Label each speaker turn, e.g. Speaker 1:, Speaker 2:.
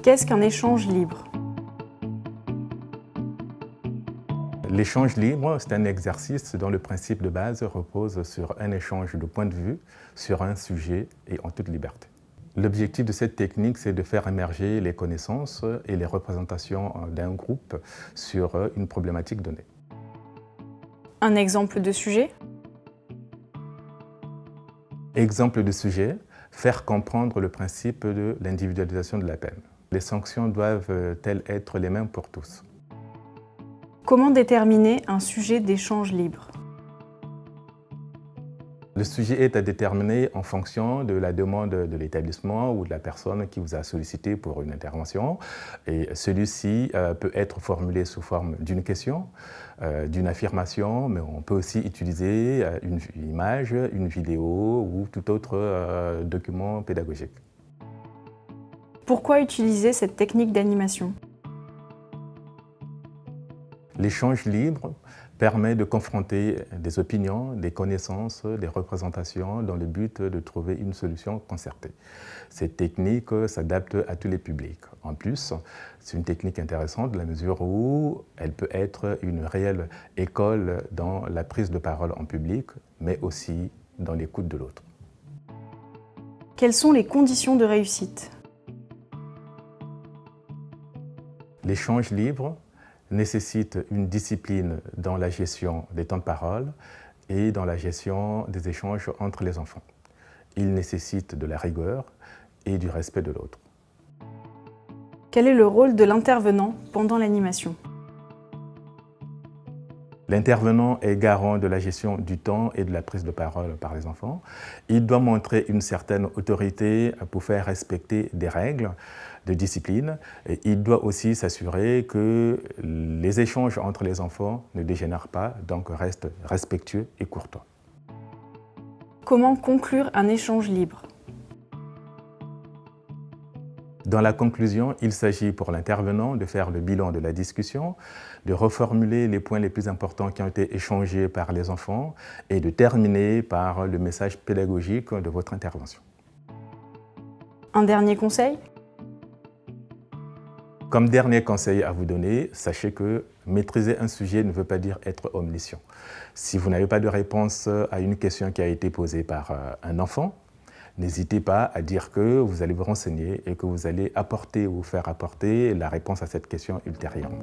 Speaker 1: Qu'est-ce qu'un échange libre?
Speaker 2: L'échange libre, c'est un exercice dont le principe de base repose sur un échange de points de vue sur un sujet et en toute liberté. L'objectif de cette technique, c'est de faire émerger les connaissances et les représentations d'un groupe sur une problématique donnée.
Speaker 1: Un exemple de sujet?
Speaker 2: Exemple de sujet, faire comprendre le principe de l'individualisation de la peine. Les sanctions doivent-elles être les mêmes pour tous?
Speaker 1: Comment déterminer un sujet d'échange libre?
Speaker 2: Le sujet est à déterminer en fonction de la demande de l'établissement ou de la personne qui vous a sollicité pour une intervention. Et celui-ci peut être formulé sous forme d'une question, d'une affirmation, mais on peut aussi utiliser une image, une vidéo ou tout autre document pédagogique.
Speaker 1: Pourquoi utiliser cette technique d'animation?
Speaker 2: L'échange libre permet de confronter des opinions, des connaissances, des représentations dans le but de trouver une solution concertée. Cette technique s'adapte à tous les publics. En plus, c'est une technique intéressante dans la mesure où elle peut être une réelle école dans la prise de parole en public, mais aussi dans l'écoute de l'autre.
Speaker 1: Quelles sont les conditions de réussite?
Speaker 2: L'échange libre nécessite une discipline dans la gestion des temps de parole et dans la gestion des échanges entre les enfants. Il nécessite de la rigueur et du respect de l'autre.
Speaker 1: Quel est le rôle de l'intervenant pendant l'animation?
Speaker 2: L'intervenant est garant de la gestion du temps et de la prise de parole par les enfants. Il doit montrer une certaine autorité pour faire respecter des règles de discipline. Et il doit aussi s'assurer que les échanges entre les enfants ne dégénèrent pas, donc restent respectueux et courtois.
Speaker 1: Comment conclure un échange libre?
Speaker 2: Dans la conclusion, il s'agit pour l'intervenant de faire le bilan de la discussion, de reformuler les points les plus importants qui ont été échangés par les enfants et de terminer par le message pédagogique de votre intervention.
Speaker 1: Un dernier conseil?
Speaker 2: Comme dernier conseil à vous donner, sachez que maîtriser un sujet ne veut pas dire être omniscient. Si vous n'avez pas de réponse à une question qui a été posée par un enfant, n'hésitez pas à dire que vous allez vous renseigner et que vous allez apporter ou faire apporter la réponse à cette question ultérieurement.